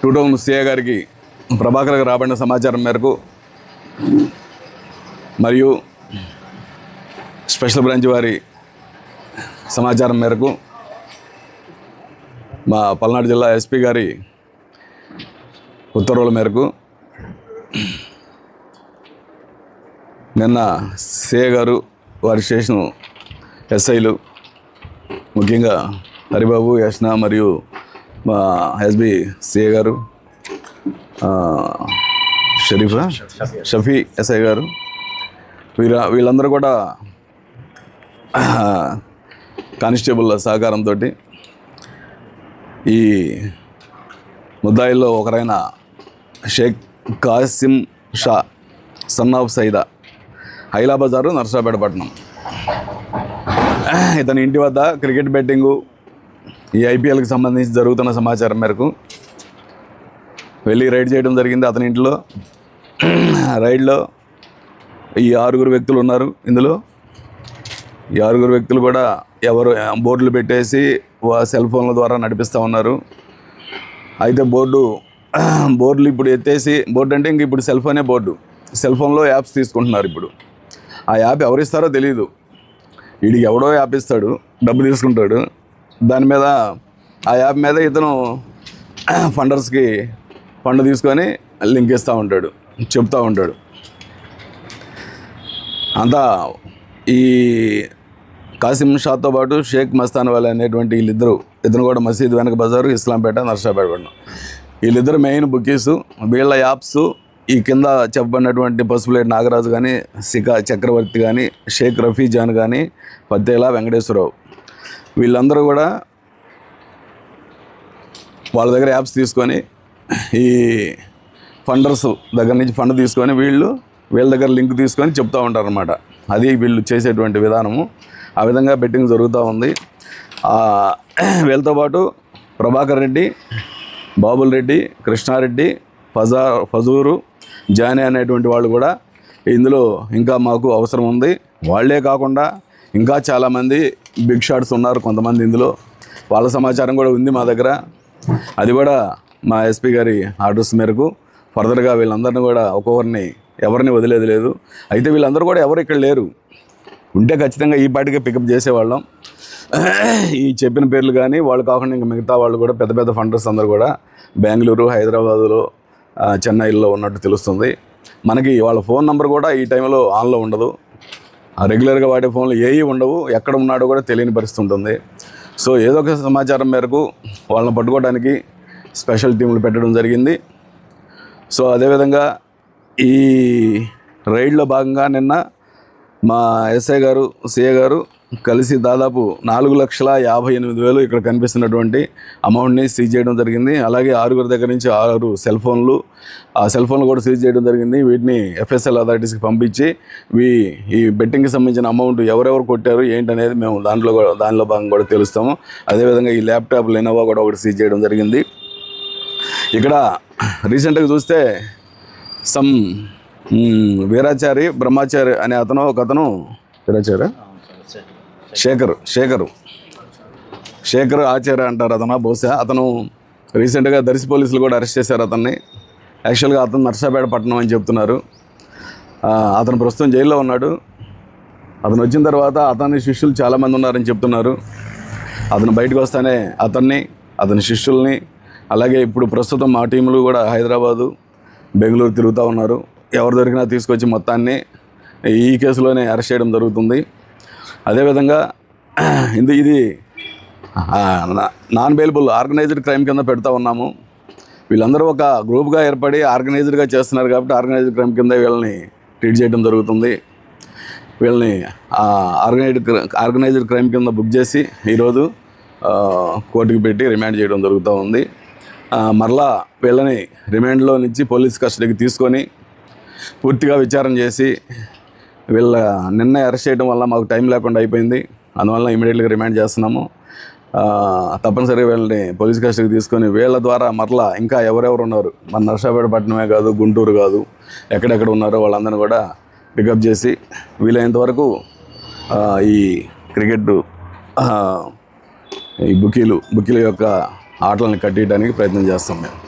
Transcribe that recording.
Two town CA గారికి ప్రభాకర్కి రాబడిన సమాచారం మేరకు మరియు స్పెషల్ బ్రాంచ్ వారి సమాచారం మేరకు మా పల్నాడు జిల్లా ఎస్పీ గారి ఉత్తర్వుల మేరకు నిన్న సిఏ గారు వారి స్టేషన్ ఎస్ఐలు ముఖ్యంగా హరిబాబు యష్నా మరియు మా ఎస్బి సిఏ గారు షఫీ ఎస్ఐ గారు వీళ్ళందరూ కూడా కానిస్టేబుల్ సహకారంతో ఈ ముద్దాయిల్లో ఒకరైన షేక్ కాసిం షా సన్ ఆఫ్ సైదా హైలా బజారు నర్సరాపేట పట్టణం ఇతని ఇంటి వద్ద క్రికెట్ బెట్టింగు ఈ ఐపీఎల్కి సంబంధించి జరుగుతున్న సమాచారం మేరకు వెళ్ళి రైడ్ చేయడం జరిగింది. అతని ఇంట్లో రైడ్లో ఈ 6 వ్యక్తులు ఉన్నారు. ఇందులో ఈ 6 వ్యక్తులు కూడా ఎవరు బోర్డులు పెట్టేసి సెల్ ఫోన్ల ద్వారా నడిపిస్తూ ఉన్నారు. అయితే బోర్డులు ఇప్పుడు ఎత్తేసి బోర్డు అంటే ఇంక ఇప్పుడు సెల్ ఫోనే బోర్డు, సెల్ ఫోన్లో యాప్స్ తీసుకుంటున్నారు. ఇప్పుడు ఆ యాప్ ఎవరిస్తారో తెలియదు. వీడికి ఎవడో యాప్ ఇస్తాడు, డబ్బు తీసుకుంటాడు. దాని మీద ఆ యాప్ మీద ఇతను ఫండర్స్కి ఫండ్ తీసుకొని లింక్ ఇస్తూ ఉంటాడు, చెప్తూ ఉంటాడు. అంతా ఈ కాసిం షాతో పాటు షేక్ మస్తాన్ వాలీ అనేటువంటి వీళ్ళిద్దరూ, ఇతను కూడా మసీద్ వెనక బజారు, ఇస్లాంపేట, నర్సరాపేట పడినాం. వీళ్ళిద్దరు మెయిన్ బుకీస్. వీళ్ళ యాప్స్ ఈ కింద చెప్పబడినటువంటి పసుపులేటి నాగరాజు కానీ, సికా చక్రవర్తి కానీ, షేక్ రఫీ జాన్ కానీ, పత్తేలా వెంకటేశ్వరరావు, వీళ్ళందరూ కూడా వాళ్ళ దగ్గర యాప్స్ తీసుకొని ఈ ఫండర్స్ దగ్గర నుంచి ఫండ్ తీసుకొని వీళ్ళ దగ్గర లింక్ తీసుకొని చెప్తూ ఉంటారు అన్నమాట. అది వీళ్ళు చేసేటువంటి విధానము. ఆ విధంగా బెట్టింగ్ జరుగుతూ ఉంది. వీళ్ళతో పాటు ప్రభాకర్ రెడ్డి, బాబుల్ రెడ్డి, కృష్ణారెడ్డి, ఫజూరు, జానీ అనేటువంటి వాళ్ళు కూడా ఇందులో ఇంకా మాకు అవసరం ఉంది. వాళ్ళే కాకుండా ఇంకా చాలామంది బిగ్ షాట్స్ ఉన్నారు కొంతమంది ఇందులో. వాళ్ళ సమాచారం కూడా ఉంది మా దగ్గర. అది కూడా మా ఎస్పీ గారి ఆర్డర్స్ మేరకు ఫర్దర్గా వీళ్ళందరినీ కూడా ఎవరిని వదిలేది లేదు. అయితే వీళ్ళందరూ కూడా ఎవరు ఇక్కడ లేరు. ఉంటే ఖచ్చితంగా ఈ పాటికే పికప్ చేసేవాళ్ళం. ఈ చెప్పిన పేర్లు కానీ వాళ్ళు కాకుండా ఇంకా మిగతా వాళ్ళు కూడా పెద్ద పెద్ద ఫండర్స్ అందరూ కూడా బెంగళూరు, హైదరాబాదులో, చెన్నైలో ఉన్నట్టు తెలుస్తుంది. మనకి వాళ్ళ ఫోన్ నెంబర్ కూడా ఈ టైంలో ఆన్లో ఉండదు. రెగ్యులర్గా వాడే ఫోన్లు ఏవి ఉండవు. ఎక్కడ ఉన్నాడో కూడా తెలియని పరిస్థితి ఉంటుంది. సో ఏదో ఒక సమాచారం మేరకు వాళ్ళని పట్టుకోవడానికి స్పెషల్ టీములు పెట్టడం జరిగింది. సో అదేవిధంగా ఈ రైడ్లో భాగంగా నిన్న మా ఎస్ఐ గారు, సిఏ గారు కలిసి దాదాపు 4,58,000 ఇక్కడ కనిపిస్తున్నటువంటి అమౌంట్ని సీజ్ చేయడం జరిగింది. అలాగే 6 దగ్గర నుంచి 6 సెల్ ఫోన్లు, ఆ సెల్ ఫోన్లు కూడా సీజ్ చేయడం జరిగింది. వీటిని FSL అథారిటీస్కి పంపించి ఈ బెట్టింగ్కి సంబంధించిన అమౌంట్ ఎవరెవరు కొట్టారు ఏంటనేది మేము దానిలో భాగంగా కూడా తెలుస్తాము. అదేవిధంగా ఈ ల్యాప్టాప్ లెనోవా కూడా ఒకటి సీజ్ చేయడం జరిగింది. ఇక్కడ రీసెంట్గా చూస్తే వీరాచారి బ్రహ్మచారి అనే ఒకతను వీరాచారి శేఖర్ ఆచార్య అంటారు అతను. బహుశా అతను రీసెంట్గా దర్శి పోలీసులు కూడా అరెస్ట్ చేశారు అతన్ని. యాక్చువల్గా అతను నర్సాపేట పట్టణం అని చెప్తున్నారు. అతను ప్రస్తుతం జైల్లో ఉన్నాడు. అతను వచ్చిన తర్వాత అతని శిష్యులు చాలామంది ఉన్నారని చెప్తున్నారు. అతను బయటకు వస్తానే అతని శిష్యుల్ని, అలాగే ఇప్పుడు ప్రస్తుతం మా టీములు కూడా హైదరాబాదు, బెంగళూరు తిరుగుతూ ఉన్నారు. ఎవరు దొరికినా తీసుకొచ్చి మొత్తాన్ని ఈ కేసులోనే అరెస్ట్ చేయడం జరుగుతుంది. అదేవిధంగా ఇది నాన్ బెయిలబుల్ ఆర్గనైజ్డ్ క్రైమ్ కింద పెడతా ఉన్నాము. వీళ్ళందరూ ఒక గ్రూప్గా ఏర్పడి ఆర్గనైజ్డ్గా చేస్తున్నారు కాబట్టి ఆర్గనైజ్డ్ క్రైమ్ కింద వీళ్ళని ట్రీట్ చేయడం జరుగుతుంది. వీళ్ళని ఆర్గనైజ్డ్ క్రైమ్ కింద బుక్ చేసి ఈరోజు కోర్టుకి పెట్టి రిమాండ్ చేయడం జరుగుతూ ఉంది. మరలా వీళ్ళని రిమాండ్లో నుంచి పోలీస్ కస్టడీకి తీసుకొని పూర్తిగా విచారణ చేసి నిన్న అరెస్ట్ చేయడం వల్ల మాకు టైం లేకుండా అయిపోయింది. అందువల్ల ఇమీడియట్గా రిమాండ్ చేస్తున్నాము. తప్పనిసరిగా వీళ్ళని పోలీస్ కస్టడీకి తీసుకొని వీళ్ళ ద్వారా మరలా ఇంకా ఎవరెవరు ఉన్నారు, మన నర్సాపేట పట్టణమే కాదు, గుంటూరు కాదు, ఎక్కడెక్కడ ఉన్నారో వాళ్ళందరినీ కూడా పికప్ చేసి వీలైనంత వరకు ఈ క్రికెట్ ఈ బుకీల యొక్క ఆటలను కట్టేయడానికి ప్రయత్నం చేస్తాం మేము.